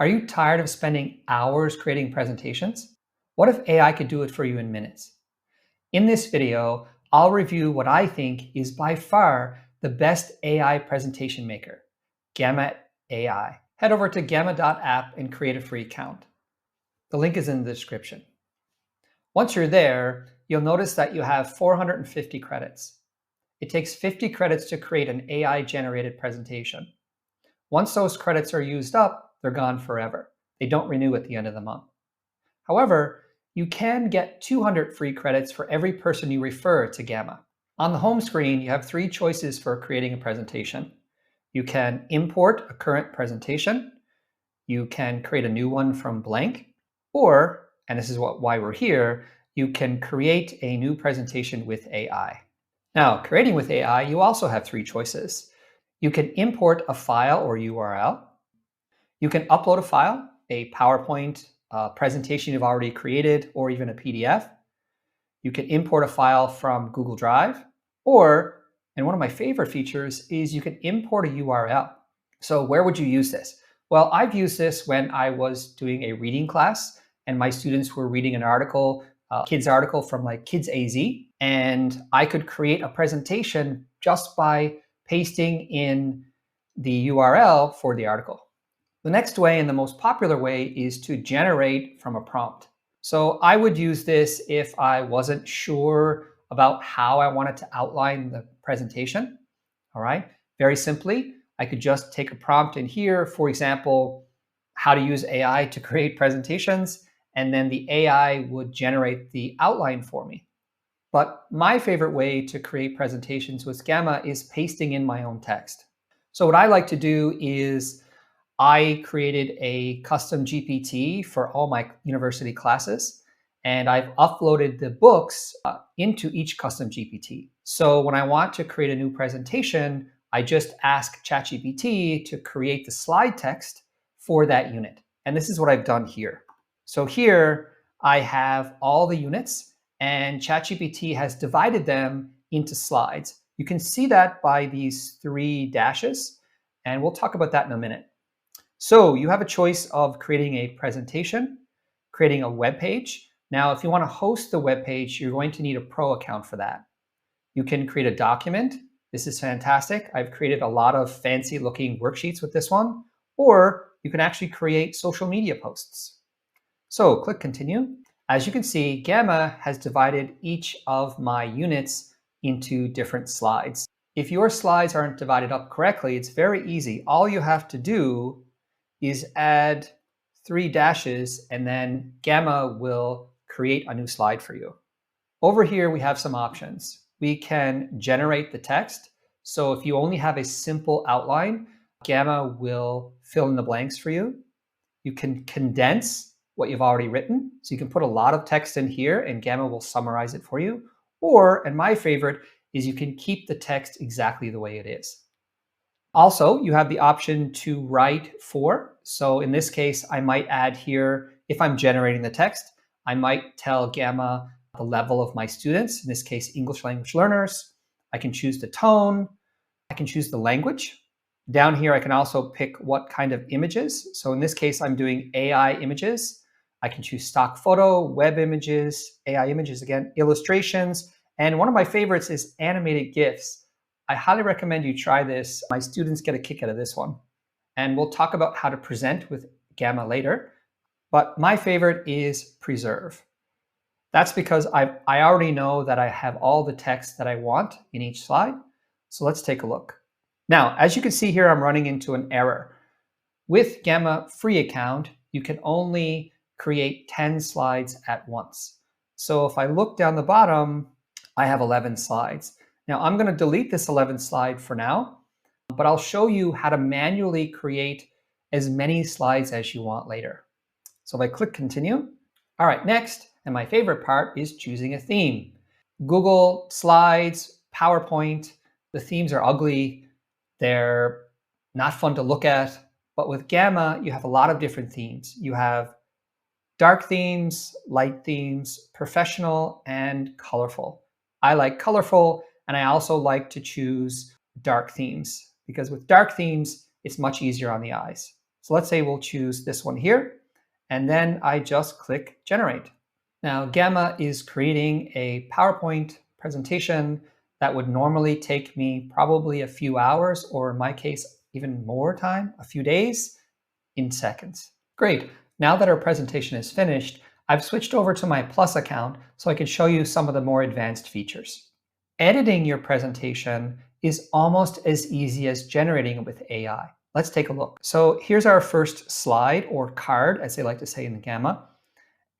Are you tired of spending hours creating presentations? What if AI could do it for you in minutes? In this video, I'll review what I think is by far the best AI presentation maker, Gamma AI. Head over to gamma.app and create a free account. The link is in the description. Once you're there, you'll notice that you have 450 credits. It takes 50 credits to create an AI-generated presentation. Once those credits are used up, they're gone forever. They don't renew at the end of the month. However, you can get 200 free credits for every person you refer to Gamma. On the home screen, you have three choices for creating a presentation. You can import a current presentation, you can create a new one from blank, or, and this is why we're here, you can create a new presentation with AI. Now, creating with AI, you also have three choices. You can import a file or URL. You can upload a file, a PowerPoint presentation you've already created, or even a PDF. You can import a file from Google Drive, or, and one of my favorite features is you can import a URL. So where would you use this? Well, I've used this when I was doing a reading class and my students were reading an article, kids article from like Kids AZ, and I could create a presentation just by pasting in the URL for the article. The next way, and the most popular way, is to generate from a prompt. So I would use this if I wasn't sure about how I wanted to outline the presentation. All right, very simply, I could just take a prompt in here, for example, how to use AI to create presentations, and then the AI would generate the outline for me. But my favorite way to create presentations with Gamma is pasting in my own text. So what I like to do is I created a custom GPT for all my university classes, and I've uploaded the books into each custom GPT. So when I want to create a new presentation, I just ask ChatGPT to create the slide text for that unit. And this is what I've done here. So here I have all the units, and ChatGPT has divided them into slides. You can see that by these three dashes, and we'll talk about that in a minute. So you have a choice of creating a presentation, creating a web page. Now, if you want to host the web page, you're going to need a pro account for that. You can create a document. This is fantastic. I've created a lot of fancy looking worksheets with this one, or you can actually create social media posts. So click continue. As you can see, Gamma has divided each of my units into different slides. If your slides aren't divided up correctly, it's very easy. All you have to do is add three dashes, and then Gamma will create a new slide for you. Over here, we have some options. We can generate the text. So if you only have a simple outline, Gamma will fill in the blanks for you. You can condense what you've already written. So you can put a lot of text in here and Gamma will summarize it for you. Or, and my favorite, is you can keep the text exactly the way it is. Also, you have the option to write for. So in this case, I might add here, if I'm generating the text, I might tell Gamma the level of my students, in this case, English language learners. I can choose the tone. I can choose the language. Down here, I can also pick what kind of images. So in this case, I'm doing AI images. I can choose stock photo, web images, AI images again, illustrations. And one of my favorites is animated GIFs. I highly recommend you try this. My students get a kick out of this one. And we'll talk about how to present with Gamma later. But my favorite is preserve. That's because I already know that I have all the text that I want in each slide. So let's take a look. Now, as you can see here, I'm running into an error. With Gamma free account, you can only create 10 slides at once. So if I look down the bottom, I have 11 slides. Now I'm going to delete this 11th slide for now, but I'll show you how to manually create as many slides as you want later. So if I click continue, all right, next, and my favorite part is choosing a theme. Google Slides, PowerPoint, the themes are ugly. They're not fun to look at, but with Gamma, you have a lot of different themes. You have dark themes, light themes, professional, and colorful. I like colorful, and I also like to choose dark themes because with dark themes, it's much easier on the eyes. So let's say we'll choose this one here, and then I just click generate. Now, Gamma is creating a PowerPoint presentation that would normally take me probably a few hours, or in my case, even more time, a few days, in seconds. Great. Now that our presentation is finished, I've switched over to my Plus account so I can show you some of the more advanced features. Editing your presentation is almost as easy as generating it with AI. Let's take a look. So here's our first slide, or card, as they like to say in the Gamma.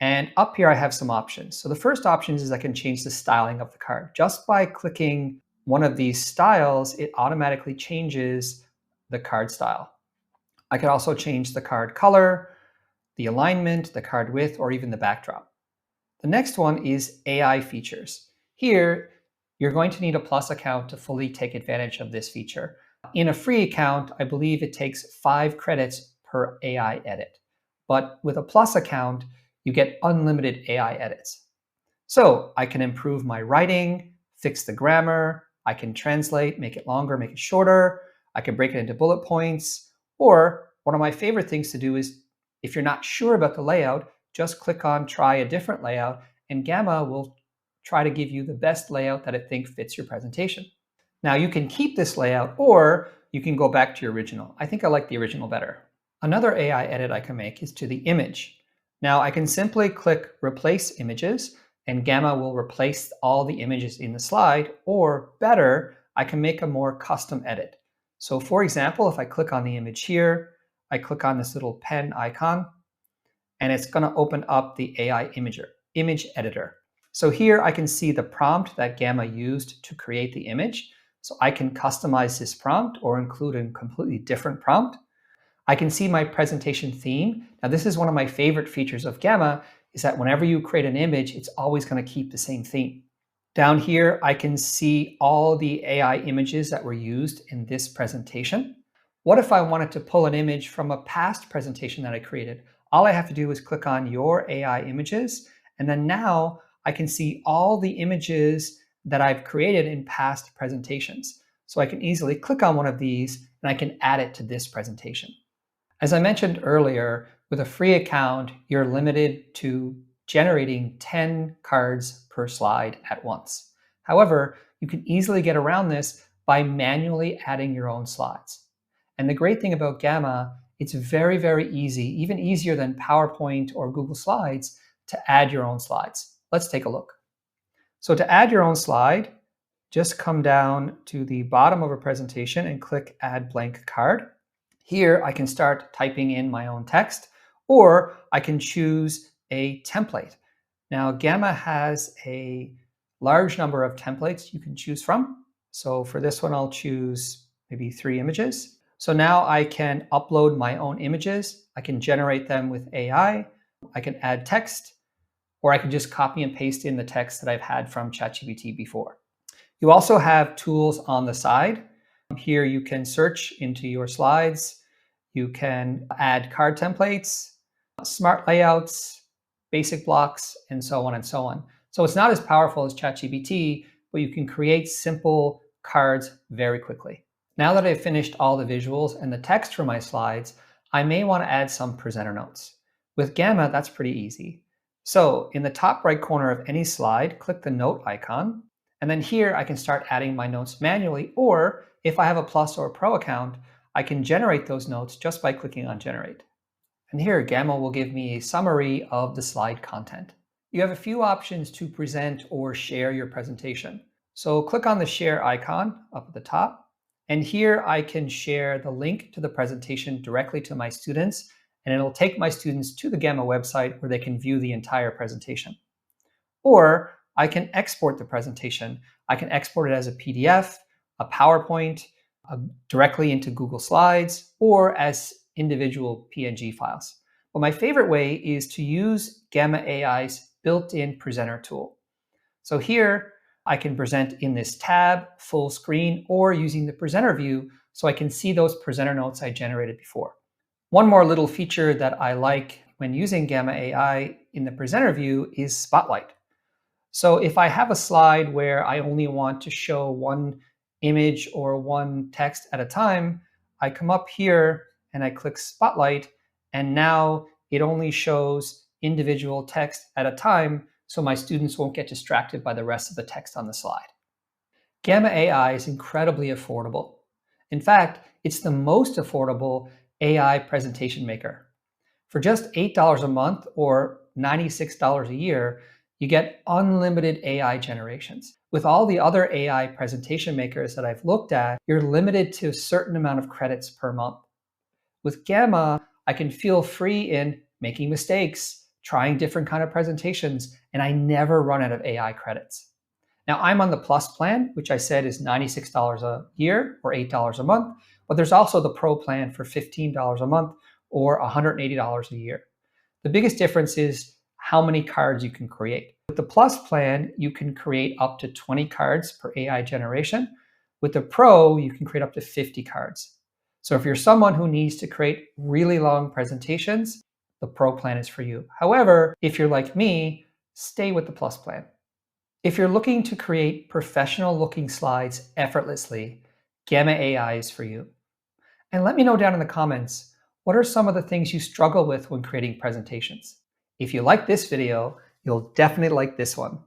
And up here I have some options. So the first option is I can change the styling of the card. Just by clicking one of these styles, it automatically changes the card style. I could also change the card color, the alignment, the card width, or even the backdrop. The next one is AI features. Here, you're going to need a Plus account to fully take advantage of this feature. In a free account, I believe it takes 5 credits per AI edit. But with a Plus account, you get unlimited AI edits. So I can improve my writing, fix the grammar, I can translate, make it longer, make it shorter, I can break it into bullet points, or one of my favorite things to do is, if you're not sure about the layout, just click on try a different layout, and Gamma will try to give you the best layout that it thinks fits your presentation. Now you can keep this layout, or you can go back to your original. I think I like the original better. Another AI edit I can make is to the image. Now I can simply click replace images, and Gamma will replace all the images in the slide, or better, I can make a more custom edit. So for example, if I click on the image here, I click on this little pen icon, and it's going to open up the AI image editor. So here I can see the prompt that Gamma used to create the image. So I can customize this prompt or include a completely different prompt. I can see my presentation theme. Now this is one of my favorite features of Gamma, is that whenever you create an image, it's always going to keep the same theme. Down here, I can see all the AI images that were used in this presentation. What if I wanted to pull an image from a past presentation that I created? All I have to do is click on your AI images, and then now I can see all the images that I've created in past presentations. So I can easily click on one of these and I can add it to this presentation. As I mentioned earlier, with a free account, you're limited to generating 10 cards per slide at once. However, you can easily get around this by manually adding your own slides. And the great thing about Gamma, it's very, very easy, even easier than PowerPoint or Google Slides, to add your own slides. Let's take a look. So to add your own slide, just come down to the bottom of a presentation and click Add Blank Card. Here I can start typing in my own text, or I can choose a template. Now Gamma has a large number of templates you can choose from. So for this one, I'll choose maybe 3 images. So now I can upload my own images. I can generate them with AI. I can add text, or I can just copy and paste in the text that I've had from ChatGPT before. You also have tools on the side. Here you can search into your slides. You can add card templates, smart layouts, basic blocks, and so on and so on. So it's not as powerful as ChatGPT, but you can create simple cards very quickly. Now that I've finished all the visuals and the text for my slides, I may want to add some presenter notes. With Gamma, that's pretty easy. So in the top right corner of any slide, click the note icon. And then here I can start adding my notes manually, or if I have a Plus or a Pro account, I can generate those notes just by clicking on Generate. And here Gamma will give me a summary of the slide content. You have a few options to present or share your presentation. So click on the share icon up at the top. And here I can share the link to the presentation directly to my students, and it'll take my students to the Gamma website where they can view the entire presentation. Or I can export the presentation. I can export it as a PDF, a PowerPoint, directly into Google Slides, or as individual PNG files. But my favorite way is to use Gamma AI's built-in presenter tool. So here I can present in this tab, full screen, or using the presenter view so I can see those presenter notes I generated before. One more little feature that I like when using Gamma AI in the presenter view is Spotlight. So if I have a slide where I only want to show one image or one text at a time, I come up here and I click Spotlight, and now it only shows individual text at a time so my students won't get distracted by the rest of the text on the slide. Gamma AI is incredibly affordable. In fact, it's the most affordable AI presentation maker. For just $8 a month or $96 a year, you get unlimited AI generations. With all the other AI presentation makers that I've looked at, you're limited to a certain amount of credits per month. With Gamma, I can feel free in making mistakes, trying different kind of presentations, and I never run out of AI credits. Now, I'm on the Plus plan, which I said is $96 a year or $8 a month, but there's also the Pro plan for $15 a month or $180 a year. The biggest difference is how many cards you can create. With the Plus plan, you can create up to 20 cards per AI generation. With the Pro, you can create up to 50 cards. So if you're someone who needs to create really long presentations, the Pro plan is for you. However, if you're like me, stay with the Plus plan. If you're looking to create professional looking slides effortlessly, Gamma AI is for you. And let me know down in the comments, what are some of the things you struggle with when creating presentations? If you like this video, you'll definitely like this one.